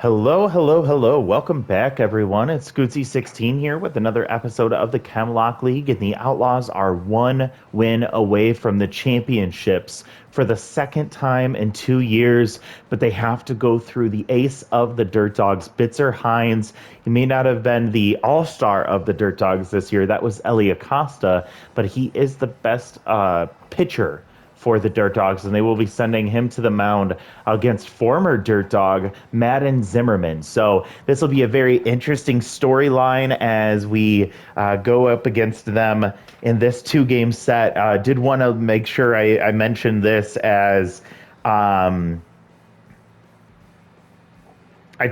Hello, hello, hello. Welcome back, everyone. It's Scootsy16 here with another episode of the Chemlock League, and the Outlaws are one win away from the championships for the second time in 2 years, but they have to go through the ace of the Dirt Dogs, Bitzer Hines. He may not have been the all-star of the Dirt Dogs this year. That was Eli Acosta, but he is the best pitcher for the Dirt Dogs, and they will be sending him to the mound against former Dirt Dog Madden Zimmerman. So this will be a very interesting storyline as we go up against them in this two-game set. Did want to make sure I mentioned this as I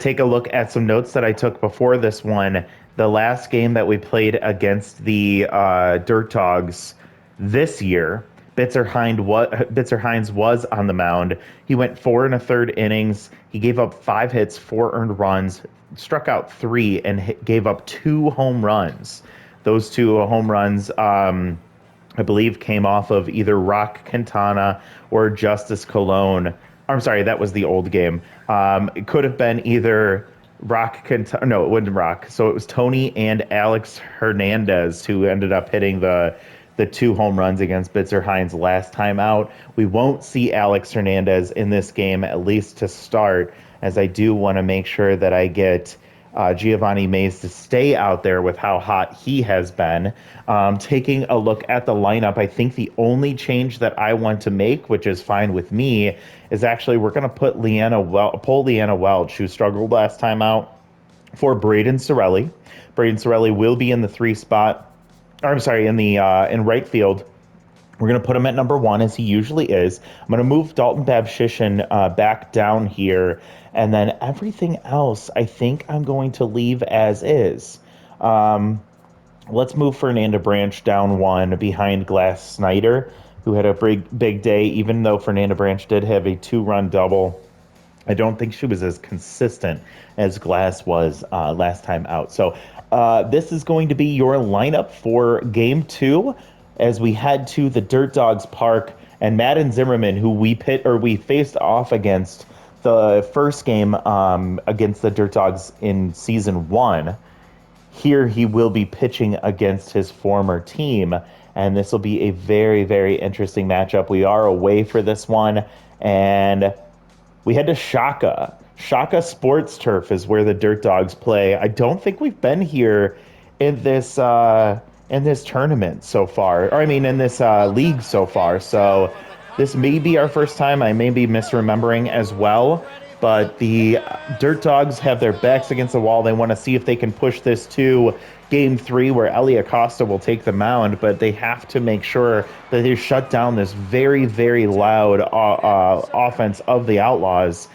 take a look at some notes that I took before this one. The last game that we played against the Dirt Dogs this year, Bitzer Hines was on the mound. He went 4 1/3 innings. He gave up 5 hits, 4 earned runs, struck out 3, and gave up 2 home runs. Those 2 home runs, I believe, came off of either Rock Quintana or Justice Colon. I'm sorry, that was the old game. It could have been either Rock Quintana. No, it wasn't Rock. So it was Tony and Alex Hernandez who ended up hitting the 2 home runs against Bitzer Hines last time out. We won't see Alex Hernandez in this game, at least to start, as I do want to make sure that I get Giovanni Mays to stay out there with how hot he has been. Taking a look at the lineup, I think the only change that I want to make, which is fine with me, is actually we're going to put pull Leanna Welch, who struggled last time out, for Braden Sorelli. Braden Sorelli will be in the 3 spot. I'm sorry, in right field. We're going to put him at number 1, as he usually is. I'm going to move Dalton Babshishin back down here, and then everything else I think I'm going to leave as is. Let's move Fernanda Branch down 1 behind Glass Snyder, who had a big day, even though Fernanda Branch did have a 2-run double. I don't think she was as consistent as Glass was last time out. So this is going to be your lineup for Game 2 as we head to the Dirt Dogs Park. And Madden Zimmerman, who we faced off against the first game against the Dirt Dogs in Season 1, here he will be pitching against his former team. And this will be a very, very interesting matchup. We are away for this one, and we head to Shaka. Shaka Sports Turf is where the Dirt Dogs play. I don't think we've been here in this tournament so far, or I mean in this league so far. So this may be our first time. I may be misremembering as well. But the Dirt Dogs have their backs against the wall. They want to see if they can push this to Game 3, where Eli Acosta will take the mound. But they have to make sure that they shut down this very, very loud offense of the Outlaws.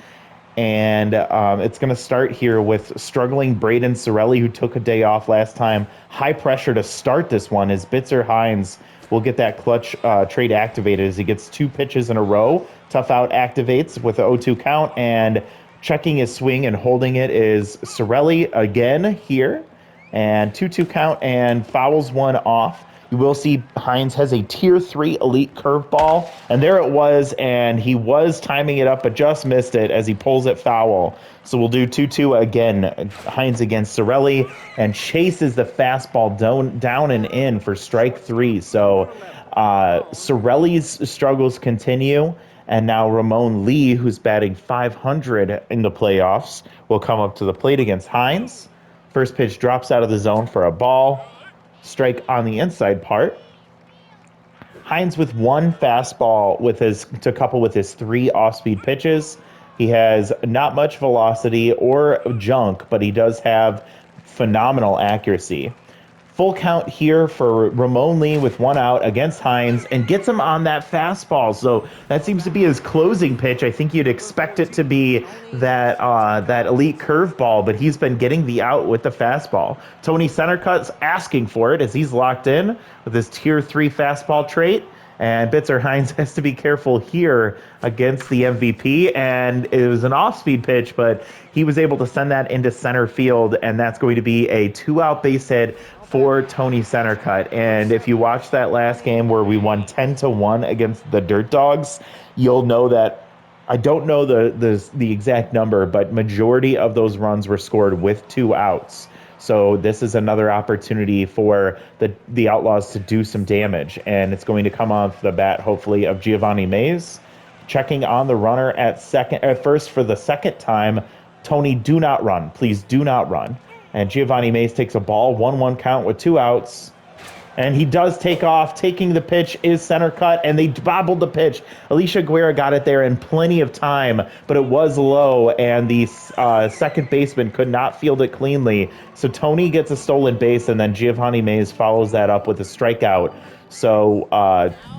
And it's going to start here with struggling Braden Sorelli, who took a day off last time. High pressure to start this one as Bitzer Hines will get that clutch trade activated as he gets 2 pitches in a row. Tough out activates with the 0-2 count, and checking his swing and holding it is Sorelli again here. And 2-2 count, and fouls one off. You will see Hines has a Tier 3 elite curveball, and there it was, and he was timing it up but just missed it as he pulls it foul. So we'll do 2-2 again. Hines against Sorelli, and chases the fastball down and in for strike 3. So Sorelli's struggles continue, and now Ramon Lee, who's batting .500 in the playoffs, will come up to the plate against Hines. First pitch drops out of the zone for a ball. Strike on the inside part. Hines with 1 fastball to couple with his 3 off-speed pitches. He has not much velocity or junk, but he does have phenomenal accuracy. Full count here for Ramon Lee with 1 out against Hines, and gets him on that fastball. So that seems to be his closing pitch. I think you'd expect it to be that elite curveball, but he's been getting the out with the fastball. Tony Centercut's asking for it as he's locked in with his Tier 3 fastball trait. And Bitzer Hines has to be careful here against the MVP. And it was an off-speed pitch, but he was able to send that into center field, and that's going to be a 2-out base hit for Tony Centercut. And if you watch that last game where we won 10-1 against the Dirt Dogs, you'll know that I don't know the exact number, but majority of those runs were scored with 2 outs. So this is another opportunity for the Outlaws to do some damage, and it's going to come off the bat, hopefully, of Giovanni Mays. Checking on the runner at first for the second time. Tony, do not run. Please do not run. And Giovanni Mays takes a ball, 1-1 count with 2 outs. And he does take off. Taking the pitch is center cut, and they bobbled the pitch. Alicia Guerra got it there in plenty of time, but it was low, and the second baseman could not field it cleanly. So Tony gets a stolen base, and then Giovanni Mays follows that up with a strikeout. So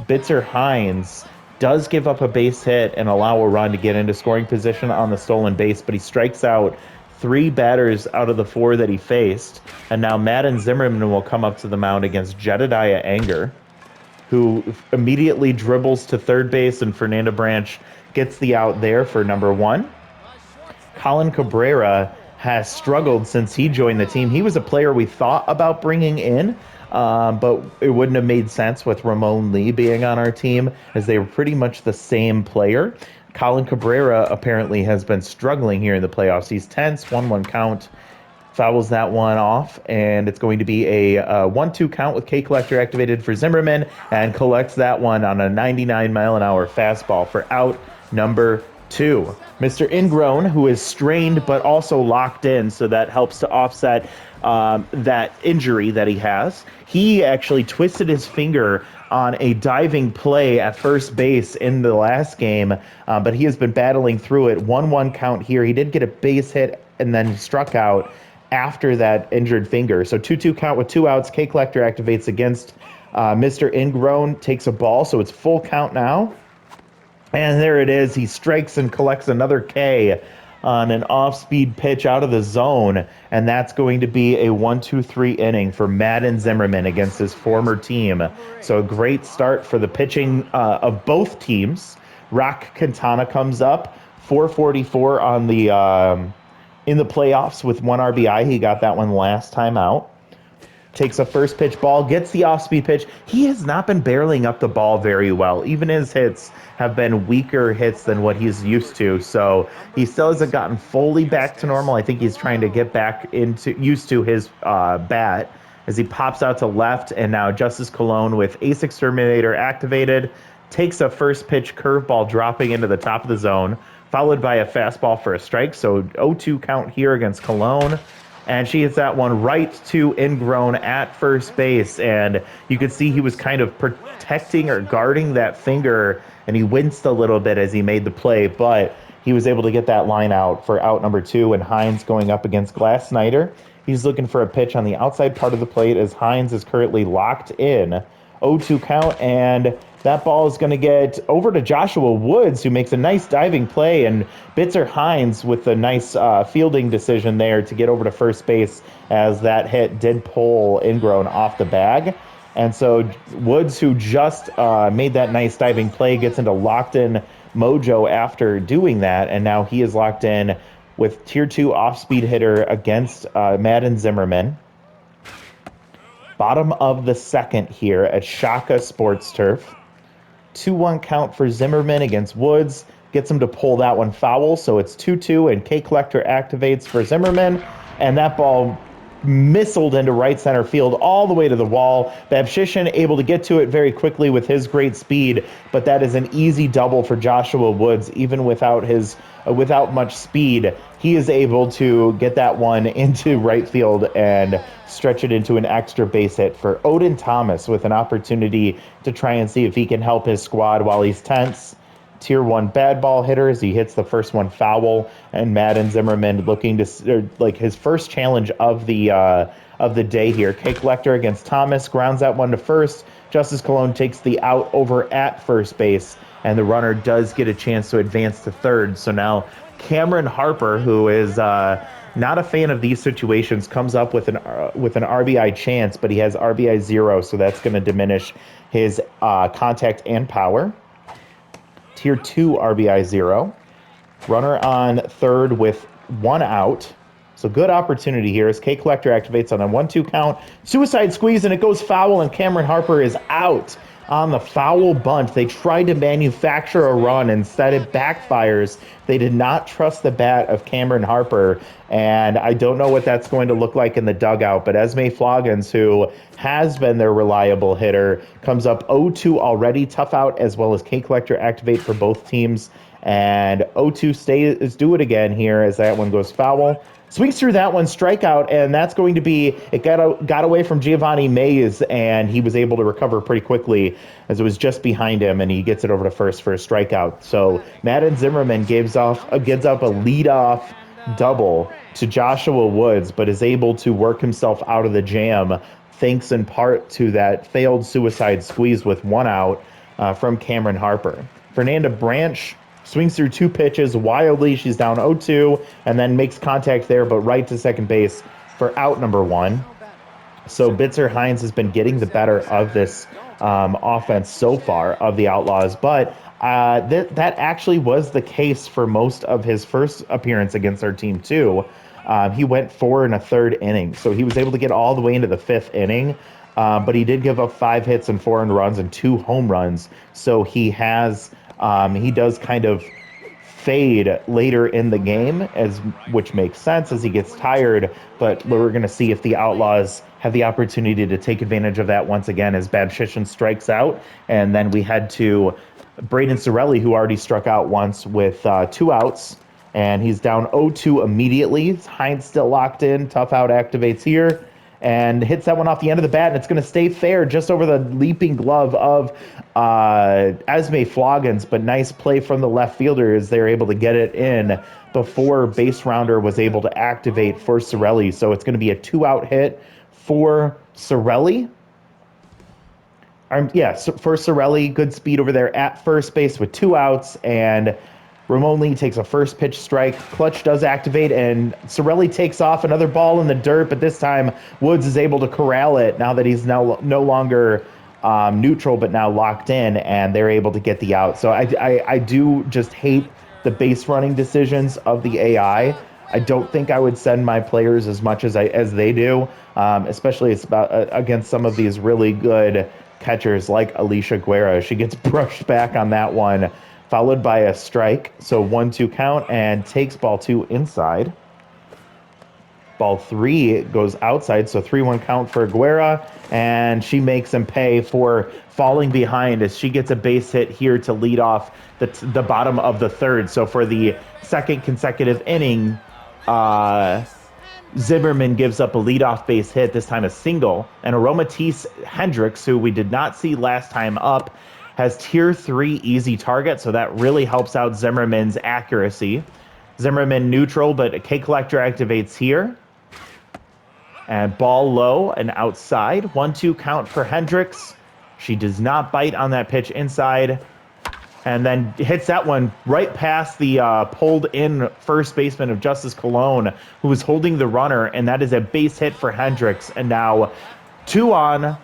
Bitzer Hines does give up a base hit and allow a run to get into scoring position on the stolen base, but he strikes out 3 batters out of the 4 that he faced. And now Madden Zimmerman will come up to the mound against Jedediah Anger, who immediately dribbles to third base, and Fernanda Branch gets the out there for number 1. Colin Cabrera has struggled since he joined the team. He was a player we thought about bringing in, but it wouldn't have made sense with Ramon Lee being on our team, as they were pretty much the same player. Colin Cabrera apparently has been struggling here in the playoffs. He's tense, 1-1 count, fouls that one off, and it's going to be a 1-2 count with K Collector activated for Zimmerman, and collects that one on a 99-mile-an-hour fastball for out number 2. Mr. Ingrown, who is strained but also locked in, so that helps to offset that injury that he has. He actually twisted his finger on a diving play at first base in the last game, but he has been battling through it. 1-1 count here. He did get a base hit and then struck out after that injured finger. So 2-2 count with 2 outs. K Collector activates against Mr. Ingrown, takes a ball, so it's full count now. And there it is. He strikes and collects another K on an off-speed pitch out of the zone, and that's going to be a 1-2-3 inning for Madden Zimmerman against his former team. So a great start for the pitching of both teams. Rock Quintana comes up, 444 on the in the playoffs with 1 RBI. He got that one last time out. Takes a first pitch ball, gets the off-speed pitch. He has not been barreling up the ball very well. Even his hits have been weaker hits than what he's used to. So he still hasn't gotten fully back to normal. I think he's trying to get back used to his bat as he pops out to left. And now Justice Colon with Ace Exterminator activated. Takes a first pitch curveball dropping into the top of the zone, followed by a fastball for a strike. So 0-2 count here against Colon. And she hits that one right to Ingrown at first base. And you could see he was kind of protecting or guarding that finger, and he winced a little bit as he made the play, but he was able to get that line out for out number 2, and Hines going up against Glass Snyder. He's looking for a pitch on the outside part of the plate as Hines is currently locked in. 0-2 count, and that ball is going to get over to Joshua Woods, who makes a nice diving play, and Bitzer Hines with a nice fielding decision there to get over to first base, as that hit did pull Ingrown off the bag. And so Woods, who just made that nice diving play, gets into locked-in mojo after doing that, and now he is locked in with Tier 2 off-speed hitter against Madden Zimmerman. Bottom of the second here at Shaka Sports Turf. 2-1 count for Zimmerman against Woods. Gets him to pull that one foul, so it's 2-2, and K Collector activates for Zimmerman, and that ball missiled into right center field all the way to the wall. Babshishin able to get to it very quickly with his great speed, but that is an easy double for Joshua Woods. Even without much speed, he is able to get that one into right field and stretch it into an extra base hit for Odin Thomas, with an opportunity to try and see if he can help his squad while he's tense. Tier 1 bad ball hitter as he hits the first one foul, and Madden Zimmerman looking to like his first challenge of the day here. K Collector against Thomas grounds that one to first. Justice Colon takes the out over at first base, and the runner does get a chance to advance to third. So now Cameron Harper, who is not a fan of these situations, comes up with an RBI chance, but he has RBI 0, so that's going to diminish his contact and power. Tier 2 RBI 0. Runner on third with 1 out. So good opportunity here as K Collector activates on a 1-2 count. Suicide squeeze, and it goes foul, and Cameron Harper is out on the foul bunt. They tried to manufacture a run. Instead, it backfires. They did not trust the bat of Cameron Harper, and I don't know what that's going to look like in the dugout, but Esme Floggins, who has been their reliable hitter, comes up 0-2 already. Tough out as well as K Collector activate for both teams, and 0-2 stays, do it again here as that one goes foul. Swings through that one, strikeout, and that's going to be, it got away from Giovanni Mays, and he was able to recover pretty quickly as it was just behind him, and he gets it over to first for a strikeout. So Madden Zimmerman gives up a leadoff double to Joshua Woods, but is able to work himself out of the jam, thanks in part to that failed suicide squeeze with one out from Cameron Harper. Fernanda Branch swings through 2 pitches wildly. She's down 0-2 and then makes contact there, but right to second base for out number 1. So Bitzer Hines has been getting the better of this offense so far of the Outlaws, but that actually was the case for most of his first appearance against our team too. He went 4 1/3 innings, so he was able to get all the way into the 5th inning, but he did give up 5 hits and 4 earned runs and 2 home runs. So he does kind of fade later in the game, which makes sense as he gets tired, but we're going to see if the Outlaws have the opportunity to take advantage of that once again as Babshishin strikes out. And then we head to Braden Sorelli, who already struck out once with 2 outs, and he's down 0-2 immediately. Hines still locked in. Tough out activates here and hits that one off the end of the bat, and it's going to stay fair just over the leaping glove of Esme Floggins, but nice play from the left fielder as they're able to get it in before base rounder was able to activate for Sorelli. So it's going to be a 2-out hit for Sorelli. For Sorelli, good speed over there at first base with 2 outs, and Ramon Lee takes a first pitch strike. Clutch does activate, and Sorelli takes off another ball in the dirt, but this time Woods is able to corral it now that he's no longer neutral, but now locked in, and they're able to get the out. So I do just hate the base running decisions of the AI. I don't think I would send my players as much as they do, especially against some of these really good catchers like Alicia Guerra. She gets brushed back on that one, followed by a strike. So 1-2 count, and takes ball 2 inside. Ball 3 goes outside, so 3-1 count for Guerra, and she makes him pay for falling behind as she gets a base hit here to lead off the bottom of the 3rd. So for the 2nd consecutive inning, Zimmerman gives up a leadoff base hit, this time a single, and Aromatisse Hendricks, who we did not see last time up, has tier 3 easy target, so that really helps out Zimmerman's accuracy. Zimmerman neutral, but K Collector activates here. And ball low and outside. 1-2 count for Hendricks. She does not bite on that pitch inside, and then hits that one right past the pulled-in first baseman of Justice Cologne, who was holding the runner, and that is a base hit for Hendricks. And now 2 on,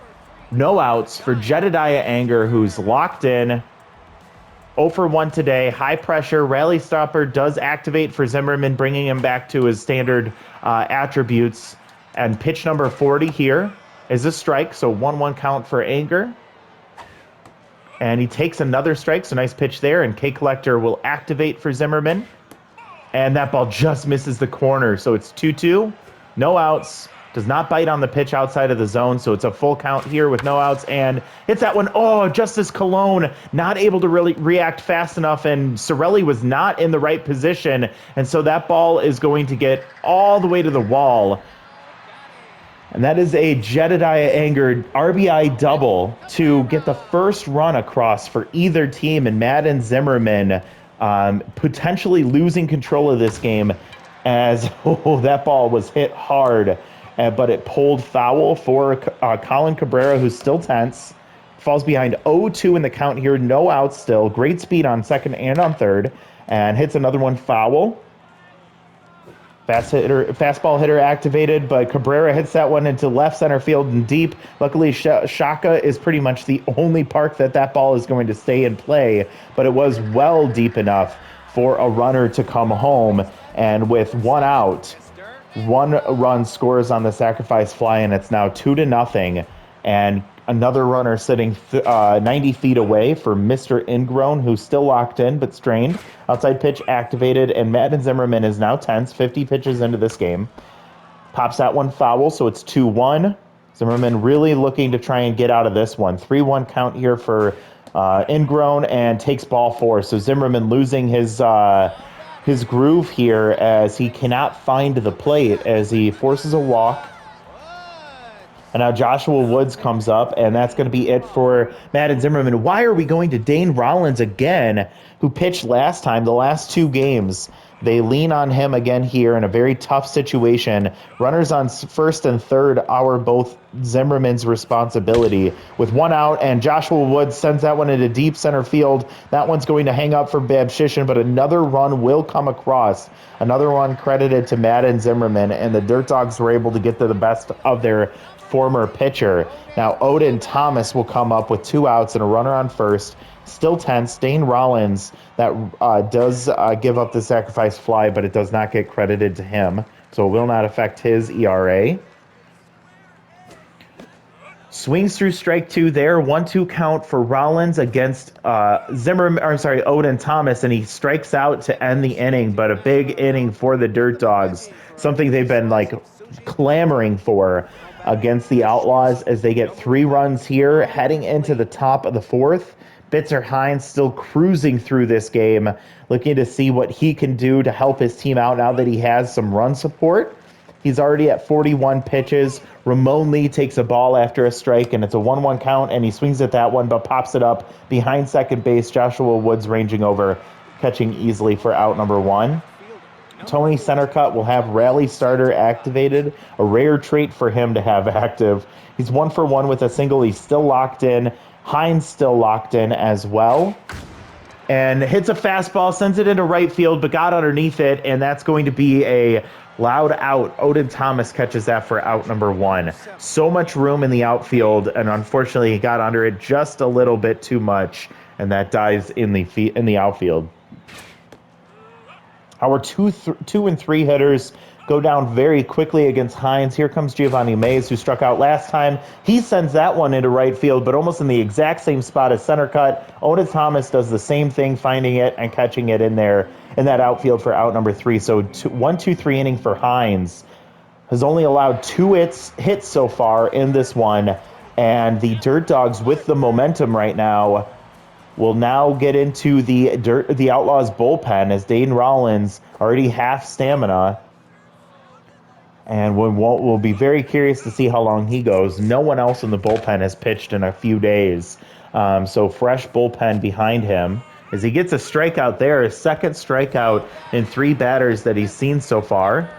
no outs for Jedediah Anger, who's locked in. 0 for 1 today. High pressure. Rally stopper does activate for Zimmerman, bringing him back to his standard attributes. And pitch number 40 here is a strike, so 1-1 count for Anger. And he takes another strike, so nice pitch there, and K Collector will activate for Zimmerman. And that ball just misses the corner, so it's 2-2. No outs. Does not bite on the pitch outside of the zone, so it's a full count here with no outs, and hits that one. Oh, Justice Cologne not able to really react fast enough, and Sorelli was not in the right position, and so that ball is going to get all the way to the wall. And that is a Jedediah Anger RBI double to get the first run across for either team, and Madden Zimmerman potentially losing control of this game as that ball was hit hard. But it pulled foul for Colin Cabrera, who's still tense. Falls behind 0-2 in the count here. No outs still. Great speed on 2nd and on 3rd. And hits another one foul. Fastball hitter activated, but Cabrera hits that one into left center field and deep. Luckily, Shaka is pretty much the only park that ball is going to stay in play. But it was well deep enough for a runner to come home. And with 1 out, 1 run scores on the sacrifice fly, and it's now 2-0. And Another runner sitting 90 feet away for Mr. Ingrown, who's still locked in but strained. Outside pitch activated, and Madden Zimmerman is now tense, 50 pitches into this game. Pops that one foul, so it's 2-1. Zimmerman really looking to try and get out of this one. 3-1 count here for Ingrown, and takes ball four. So Zimmerman losing his groove here as he cannot find the plate as he forces a walk. And now Joshua Woods comes up, and that's going to be it for Madden Zimmerman. Why are we going to Dane Rollins again, who pitched last time, the last two games? They lean on him again here in a very tough situation. Runners on first and third are both Zimmerman's responsibility. With one out, and Joshua Woods sends that one into deep center field. That one's going to hang up for Babshishin, but another run will come across. Another one credited to Madden Zimmerman, and the Dirt Dogs were able to get to the best of their former pitcher. Now Odin Thomas will come up with 2 outs and a runner on first. Still tense. Dane Rollins, that does give up the sacrifice fly, but it does not get credited to him, so it will not affect his ERA. Swings through strike 2 there. 1-2 count for Rollins against Odin Thomas, and he strikes out to end the inning, but a big inning for the Dirt Dogs. Something they've been clamoring for against the Outlaws as they get 3 runs here heading into the top of the 4th. Bitzer Hines still cruising through this game, looking to see what he can do to help his team out now that he has some run support. He's already at 41 pitches. Ramon Lee takes a ball after a strike, and it's a 1-1 count, and he swings at that one, but pops it up behind second base. Joshua Woods ranging over, catching easily for out number 1. Tony Centercut will have rally starter activated, a rare trait for him to have active. He's 1 for 1 with a single. He's still locked in. Hines still locked in as well. And hits a fastball, sends it into right field, but got underneath it, and that's going to be a loud out. Odin Thomas catches that for out number 1. So much room in the outfield, and unfortunately he got under it just a little bit too much, and that dies in the outfield. Our 2 and 3 hitters go down very quickly against Hines. Here comes Giovanni Mays, who struck out last time. He sends that one into right field, but almost in the exact same spot as center cut. Odin Thomas does the same thing, finding it and catching it in there in that outfield for out number 3. So 1-2-3 inning for Hines. Has only allowed 2 hits so far in this one, and the Dirt Dogs with the momentum right now will now get into the Outlaws bullpen as Dane Rollins already half stamina. And we'll be very curious to see how long he goes. No one else in the bullpen has pitched in a few days. So fresh bullpen behind him as he gets a strikeout there, his second strikeout in 3 batters that he's seen so far.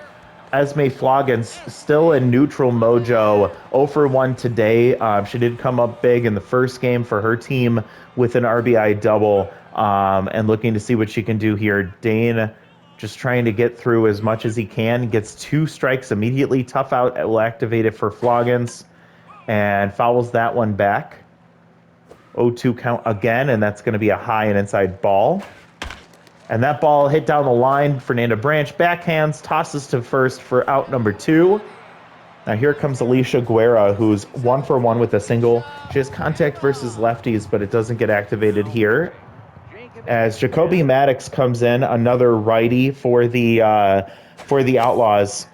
Esme Floggins still in neutral mojo, 0 for 1 today. She did come up big in the first game for her team with an RBI double, and looking to see what she can do here. Dane just trying to get through as much as he can. Gets 2 strikes immediately. Tough out will activate it for Floggins, and fouls that one back. 0-2 count again, and that's going to be a high and inside ball. And that ball hit down the line. Fernanda Branch backhands, tosses to first for out number 2. Now here comes Alicia Guerra, who's 1 for 1 with a single. She has contact versus lefties, but it doesn't get activated here. As Jacoby Maddox comes in, another righty for the Outlaws.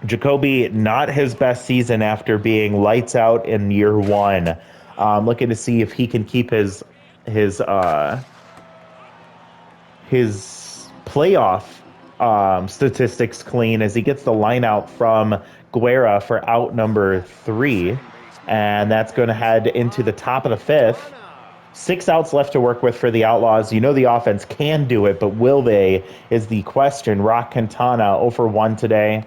Jacoby, not his best season after being lights out in year 1. Looking to see if he can keep his playoff statistics clean as he gets the line out from Guerra for out number 3. And that's going to head into the top of the 5th. 6 outs left to work with for the Outlaws. You know the offense can do it, but will they is the question. Rock Quintana 0 for 1 today.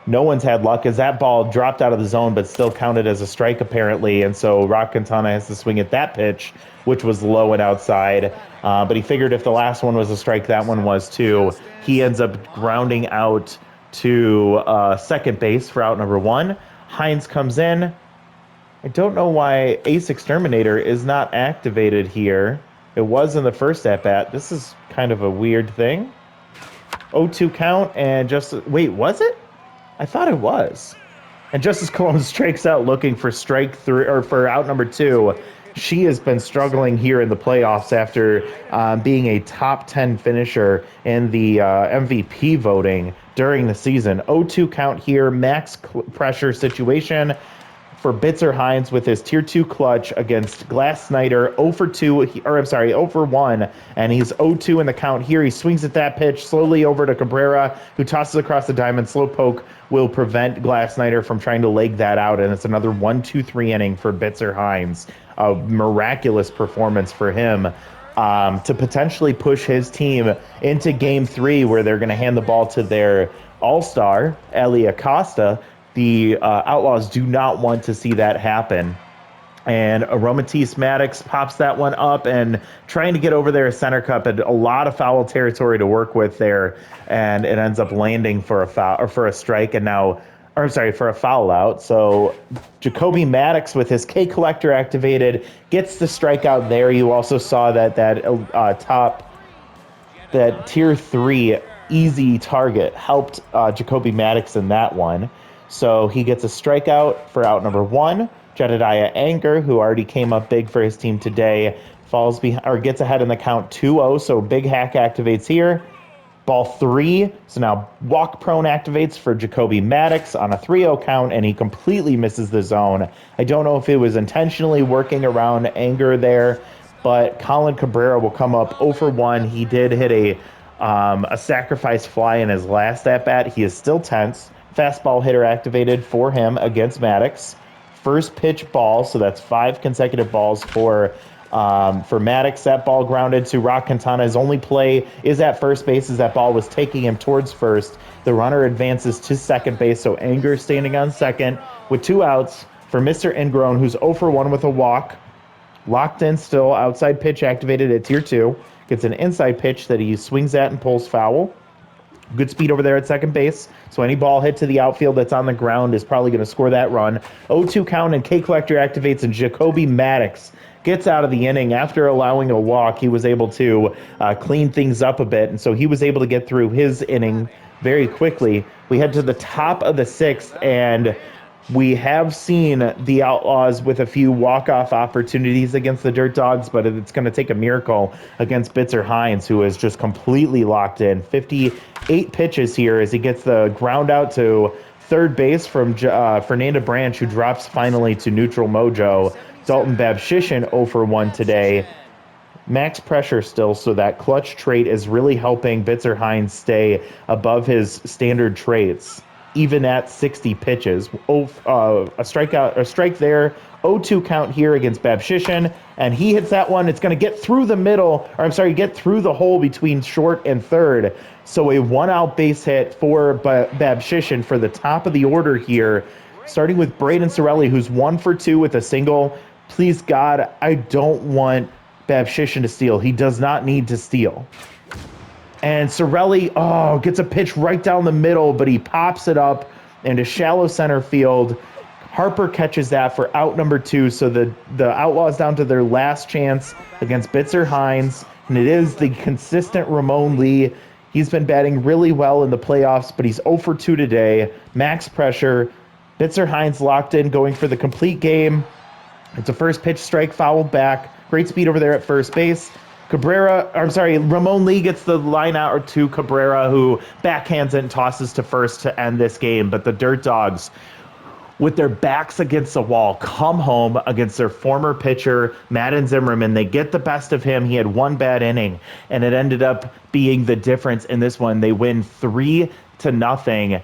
No one's had luck as that ball dropped out of the zone, but still counted as a strike apparently. And so Rock Quintana has to swing at that pitch, which was low and outside. But he figured if the last one was a strike, that one was too. He ends up grounding out to second base for out number 1. Hines comes in. I don't know why Ace Exterminator is not activated here. It was in the first at-bat. This is kind of a weird thing. 0-2 count and just... Wait, was it? I thought it was. And just as Cologne strikes out looking for strike three or for out number 2, she has been struggling here in the playoffs after being a top 10 finisher in the MVP voting during the season. 0-2 count here, max pressure situation for Bitzer Hines with his tier 2 clutch against Glass Snyder. 0 for 2, or I'm sorry, 0 for 1, and he's 0-2 in the count here. He swings at that pitch slowly over to Cabrera, who tosses across the diamond. Slow poke will prevent Glass Snyder from trying to leg that out, and it's another 1-2-3 inning for Bitzer Hines. A miraculous performance for him to potentially push his team into Game 3, where they're going to hand the ball to their all-star, Ellie Acosta. The Outlaws do not want to see that happen. And Aromatisse Maddox pops that one up and trying to get over there, center cup, and a lot of foul territory to work with there. And it ends up landing for a foul or for a strike. And now, or I'm sorry, for a foul out. So Jacoby Maddox with his K collector activated gets the strikeout there. You also saw that tier 3 easy target helped Jacoby Maddox in that one. So he gets a strikeout for out number 1. Jedediah Anger, who already came up big for his team today, falls behind or gets ahead in the count 2-0. So Big Hack activates here. Ball 3. So now walk prone activates for Jacoby Maddox on a 3-0 count, and he completely misses the zone. I don't know if it was intentionally working around Anger there, but Colin Cabrera will come up 0 for 1. He did hit a sacrifice fly in his last at bat. He is still tense. Fastball hitter activated for him against Maddox. First pitch ball, so that's 5 consecutive balls for Maddox. That ball grounded to Rock Quintana. His only play is at first base as that ball was taking him towards first. The runner advances to second base, so Anger standing on second with 2 outs for Mr. Ingrown, who's 0 for 1 with a walk. Locked in still, outside pitch activated at tier 2. Gets an inside pitch that he swings at and pulls foul. Good speed over there at second base, so any ball hit to the outfield that's on the ground is probably going to score that run. 0-2 count, and K Collector activates, and Jacoby Maddox gets out of the inning. After allowing a walk, he was able to clean things up a bit, and so he was able to get through his inning very quickly. We head to the top of the 6th, and we have seen the Outlaws with a few walk-off opportunities against the Dirt Dogs, but it's going to take a miracle against Bitzer Hines, who is just completely locked in. 58 pitches here as he gets the ground out to third base from Fernanda Branch, who drops finally to neutral mojo. Dalton Babshishin 0 for 1 today. Max pressure still, so that clutch trait is really helping Bitzer Hines stay above his standard traits, even at 60 pitches. A strike there. 0-2 count here against Babshishin, and he hits that one. It's going to get through the get through the hole between short and third. So a 1-out base hit for Babshishin for the top of the order here, starting with Braden Sorelli, who's 1 for 2 with a single. Please, God, I don't want Babshishin to steal. He does not need to steal. And Sorelli, gets a pitch right down the middle, but he pops it up into shallow center field. Harper catches that for out number 2, so the Outlaws down to their last chance against Bitzer Hines, and it is the consistent Ramon Lee. He's been batting really well in the playoffs, but he's 0 for 2 today. Max pressure. Bitzer Hines locked in, going for the complete game. It's a first pitch strike, fouled back. Great speed over there at first base. Ramon Lee gets the line out to Cabrera, who backhands it and tosses to first to end this game. But the Dirt Dogs, with their backs against the wall, come home against their former pitcher, Madden Zimmerman. They get the best of him. He had one bad inning, and it ended up being the difference in this one. They win 3-0.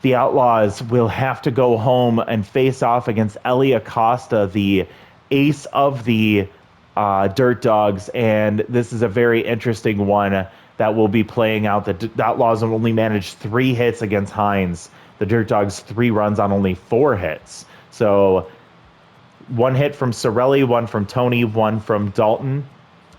The Outlaws will have to go home and face off against Ellie Acosta, the ace of the Dirt Dogs, and this is a very interesting one that will be playing out. The Outlaws have only managed 3 hits against Hines. The Dirt Dogs 3 runs on only 4 hits. So 1 hit from Sorelli, 1 from Tony, 1 from Dalton.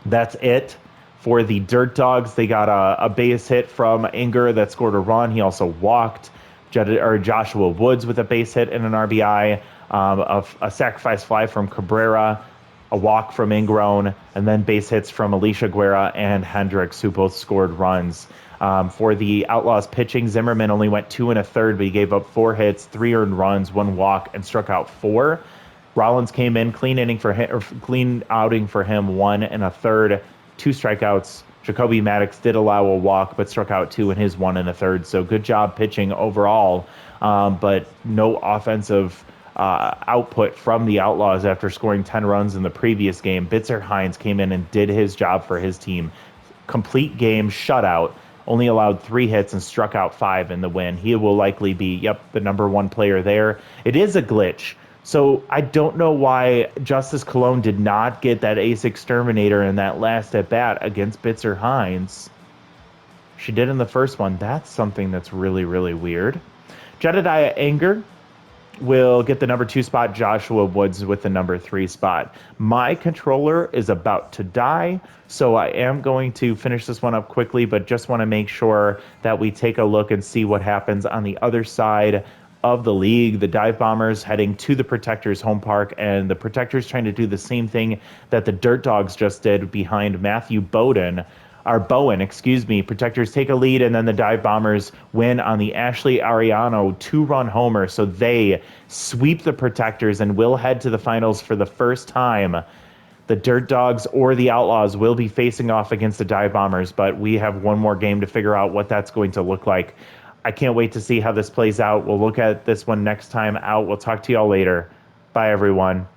That's it for the Dirt Dogs. They got a base hit from Anger that scored a run. He also walked. Joshua Woods with a base hit and an RBI. A sacrifice fly from Cabrera, a walk from Ingrown, and then base hits from Alicia Guerra and Hendricks, who both scored runs. For the Outlaws pitching, Zimmerman only went 2 1/3, but he gave up 4 hits, 3 earned runs, 1 walk, and struck out 4. Rollins came in, clean outing for him, 1 1/3, 2 strikeouts. Jacoby Maddox did allow a walk, but struck out 2 in his 1 1/3. So good job pitching overall, but no offensive output from the Outlaws after scoring 10 runs in the previous game. Bitzer Hines came in and did his job for his team. Complete game shutout, only allowed 3 hits and struck out 5 in the win. He will likely be, the #1 player there. It is a glitch. So I don't know why Justice Cologne did not get that ace exterminator in that last at bat against Bitzer Hines. She did in the first one. That's something that's really, really weird. Jedediah Anger will get the #2 spot. Joshua Woods with the #3 spot. My controller is about to die, so I am going to finish this one up quickly, but just want to make sure that we take a look and see what happens on the other side of the league. The Dive Bombers heading to the Protectors home park, and the Protectors trying to do the same thing that the Dirt Dogs just did behind Matthew Bowen. Protectors take a lead, and then the Dive Bombers win on the Ashley Ariano 2-run homer. So they sweep the Protectors and will head to the finals for the first time. The Dirt Dogs or the Outlaws will be facing off against the Dive Bombers, but we have one more game to figure out what that's going to look like. I can't wait to see how this plays out. We'll look at this one next time out. We'll talk to y'all later. Bye, everyone.